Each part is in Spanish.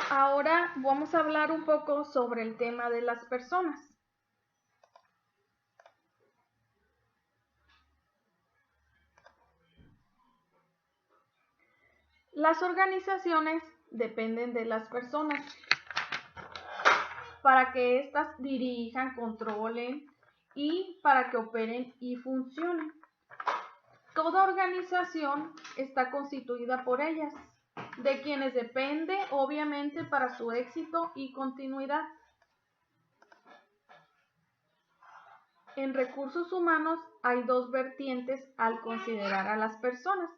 Ahora vamos a hablar un poco sobre el tema de las personas. Las organizaciones dependen de las personas para que éstas dirijan, controlen y para que operen y funcionen. Toda organización está constituida por ellas, de quienes depende obviamente para su éxito y continuidad. En recursos humanos hay dos vertientes al considerar a las personas.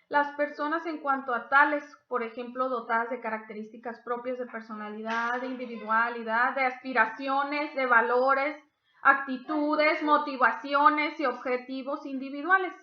Las personas en cuanto a tales, por ejemplo, dotadas de características propias de personalidad, de individualidad, de aspiraciones, de valores, actitudes, motivaciones y objetivos individuales.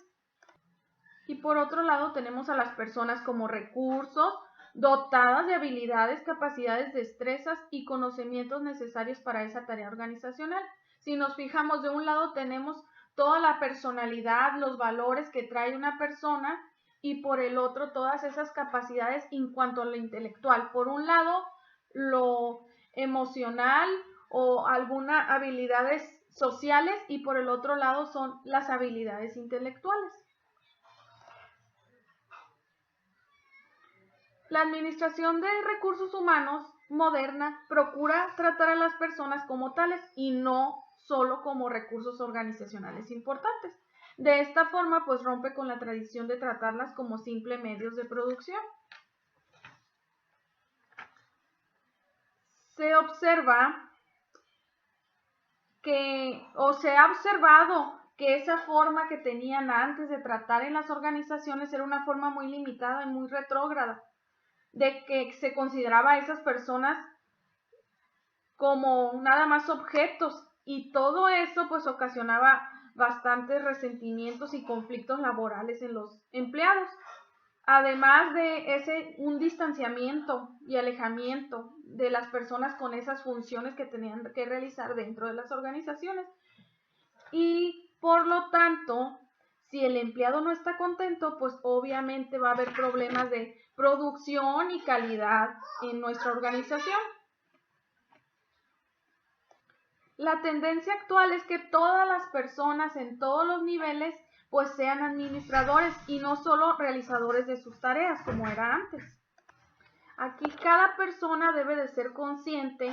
Y por otro lado tenemos a las personas como recursos, dotadas de habilidades, capacidades, destrezas y conocimientos necesarios para esa tarea organizacional. Si nos fijamos, de un lado tenemos toda la personalidad, los valores que trae una persona, y por el otro todas esas capacidades en cuanto a lo intelectual. Por un lado, lo emocional o algunas habilidades sociales, y por el otro lado son las habilidades intelectuales. La administración de recursos humanos moderna procura tratar a las personas como tales y no solo como recursos organizacionales importantes. De esta forma, pues rompe con la tradición de tratarlas como simples medios de producción. Se ha observado que esa forma que tenían antes de tratar en las organizaciones era una forma muy limitada y muy retrógrada, de que se consideraba a esas personas como nada más objetos, y todo eso pues ocasionaba bastantes resentimientos y conflictos laborales en los empleados, además de un distanciamiento y alejamiento de las personas con esas funciones que tenían que realizar dentro de las organizaciones. Y por lo tanto, si el empleado no está contento, pues obviamente va a haber problemas de producción y calidad en nuestra organización. La tendencia actual es que todas las personas en todos los niveles pues sean administradores y no solo realizadores de sus tareas como era antes. Aquí cada persona debe de ser consciente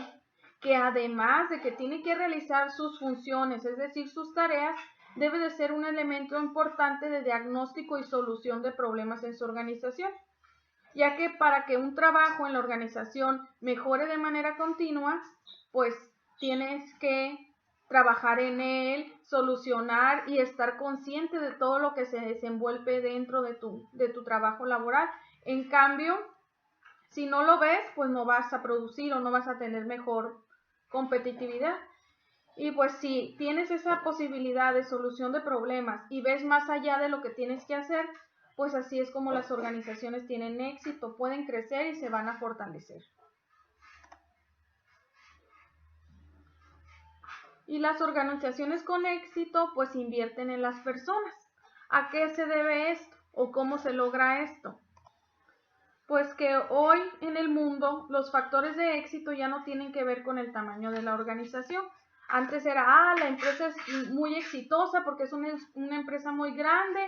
que además de que tiene que realizar sus funciones, es decir, sus tareas, debe de ser un elemento importante de diagnóstico y solución de problemas en su organización, ya que para que un trabajo en la organización mejore de manera continua, pues tienes que trabajar en él, solucionar y estar consciente de todo lo que se desenvuelve dentro de tu trabajo laboral. En cambio, si no lo ves, pues no vas a producir o no vas a tener mejor competitividad. Y pues si tienes esa posibilidad de solución de problemas y ves más allá de lo que tienes que hacer, pues así es como las organizaciones tienen éxito, pueden crecer y se van a fortalecer. Y las organizaciones con éxito pues invierten en las personas. ¿A qué se debe esto o cómo se logra esto? Pues que hoy en el mundo los factores de éxito ya no tienen que ver con el tamaño de la organización. Antes era, la empresa es muy exitosa porque es una empresa muy grande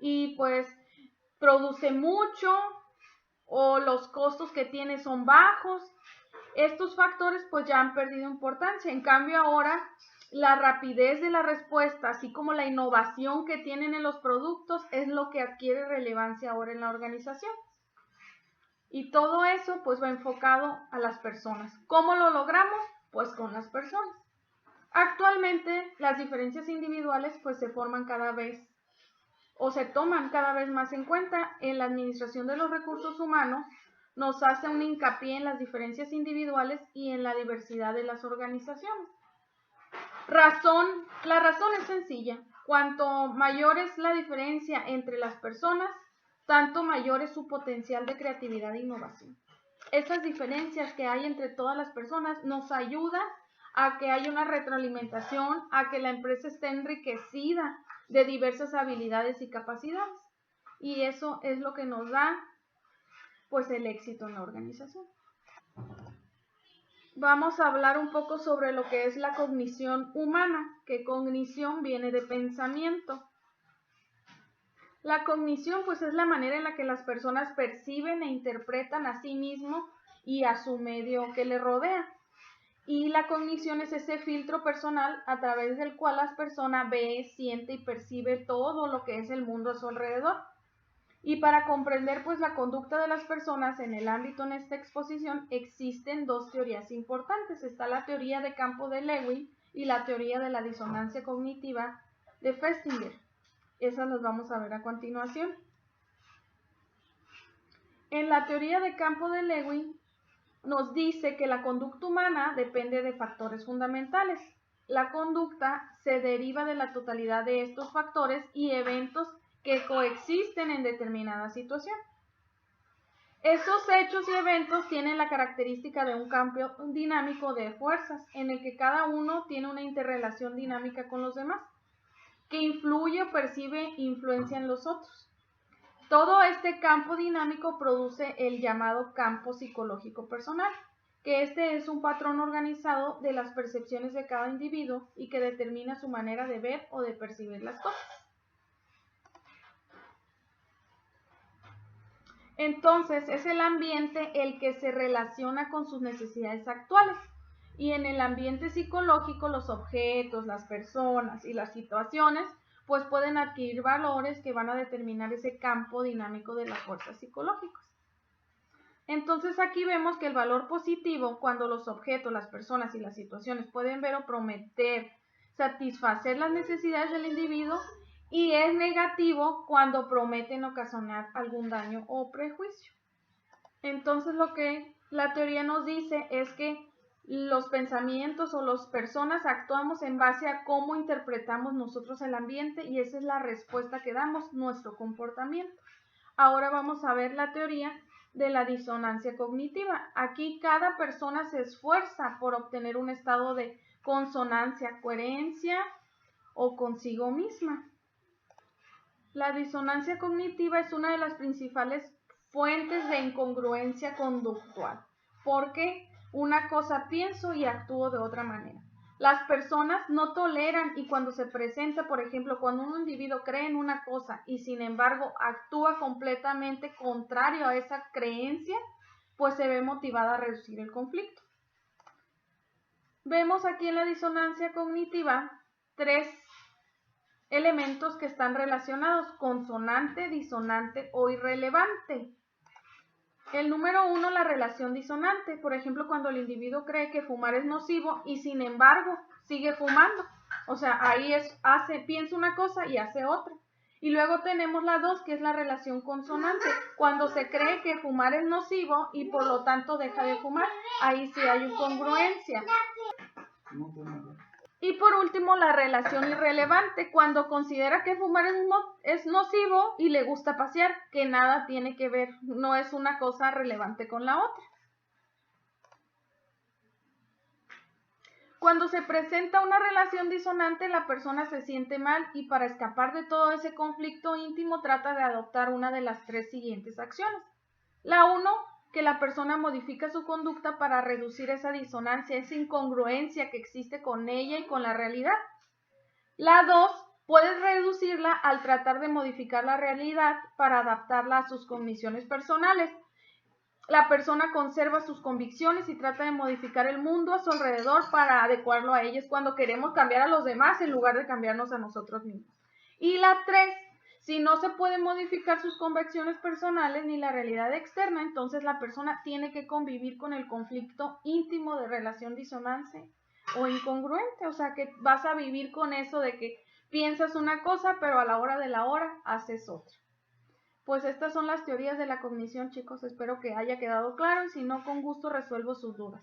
y pues produce mucho, o los costos que tiene son bajos. Estos factores pues ya han perdido importancia. En cambio ahora la rapidez de la respuesta, así como la innovación que tienen en los productos, es lo que adquiere relevancia ahora en la organización. Y todo eso pues va enfocado a las personas. ¿Cómo lo logramos? Pues con las personas. Actualmente las diferencias individuales pues se forman cada vez o se toman cada vez más en cuenta. En la administración de los recursos humanos nos hace un hincapié en las diferencias individuales y en la diversidad de las organizaciones. La razón es sencilla. Cuanto mayor es la diferencia entre las personas, tanto mayor es su potencial de creatividad e innovación. Esas diferencias que hay entre todas las personas nos ayudan a que haya una retroalimentación, a que la empresa esté enriquecida de diversas habilidades y capacidades. Y eso es lo que nos da pues el éxito en la organización. vamos a hablar un poco sobre lo que es la cognición humana, que cognición viene de pensamiento. La cognición pues es la manera en la que las personas perciben e interpretan a sí mismo y a su medio que le rodea. Y la cognición es ese filtro personal a través del cual la persona ve, siente y percibe todo lo que es el mundo a su alrededor. Y para comprender pues la conducta de las personas en el ámbito en esta exposición existen dos teorías importantes. Está la teoría de campo de Lewin y la teoría de la disonancia cognitiva de Festinger. Esas las vamos a ver a continuación. En la teoría de campo de Lewin nos dice que la conducta humana depende de factores fundamentales. La conducta se deriva de la totalidad de estos factores y eventos que coexisten en determinada situación. Estos hechos y eventos tienen la característica de un campo dinámico de fuerzas, en el que cada uno tiene una interrelación dinámica con los demás, que influye o percibe influencia en los otros. Todo este campo dinámico produce el llamado campo psicológico personal, que este es un patrón organizado de las percepciones de cada individuo y que determina su manera de ver o de percibir las cosas. Entonces, es el ambiente el que se relaciona con sus necesidades actuales. Y en el ambiente psicológico, los objetos, las personas y las situaciones, pues pueden adquirir valores que van a determinar ese campo dinámico de las fuerzas psicológicas. Entonces, aquí vemos que el valor positivo, cuando los objetos, las personas y las situaciones pueden ver o prometer satisfacer las necesidades del individuo, y es negativo cuando prometen ocasionar algún daño o prejuicio. Entonces lo que la teoría nos dice es que los pensamientos o las personas actuamos en base a cómo interpretamos nosotros el ambiente y esa es la respuesta que damos, nuestro comportamiento. Ahora vamos a ver la teoría de la disonancia cognitiva. Aquí cada persona se esfuerza por obtener un estado de consonancia, coherencia o consigo misma. La disonancia cognitiva es una de las principales fuentes de incongruencia conductual, porque una cosa pienso y actúo de otra manera. Las personas no toleran y cuando se presenta, por ejemplo, cuando un individuo cree en una cosa y sin embargo actúa completamente contrario a esa creencia, pues se ve motivada a reducir el conflicto. Vemos aquí en la disonancia cognitiva tres elementos que están relacionados: consonante, disonante o irrelevante. El número 1, la relación disonante. Por ejemplo, cuando el individuo cree que fumar es nocivo y sin embargo sigue fumando. O sea, ahí piensa una cosa y hace otra. Y luego tenemos la 2, que es la relación consonante. Cuando se cree que fumar es nocivo y por lo tanto deja de fumar. Ahí sí hay incongruencia. Y por último, la relación irrelevante, cuando considera que fumar es nocivo y le gusta pasear, que nada tiene que ver, no es una cosa relevante con la otra. Cuando se presenta una relación disonante, la persona se siente mal y para escapar de todo ese conflicto íntimo trata de adoptar una de las tres siguientes acciones. La 1, que la persona modifica su conducta para reducir esa disonancia, esa incongruencia que existe con ella y con la realidad. La 2, puedes reducirla al tratar de modificar la realidad para adaptarla a sus condiciones personales. La persona conserva sus convicciones y trata de modificar el mundo a su alrededor para adecuarlo a ellas cuando queremos cambiar a los demás en lugar de cambiarnos a nosotros mismos. Y la 3, si no se pueden modificar sus convicciones personales ni la realidad externa, entonces la persona tiene que convivir con el conflicto íntimo de relación disonante o incongruente. O sea, que vas a vivir con eso de que piensas una cosa, pero a la hora de la hora haces otra. Pues estas son las teorías de la cognición, chicos. Espero que haya quedado claro y si no, con gusto resuelvo sus dudas.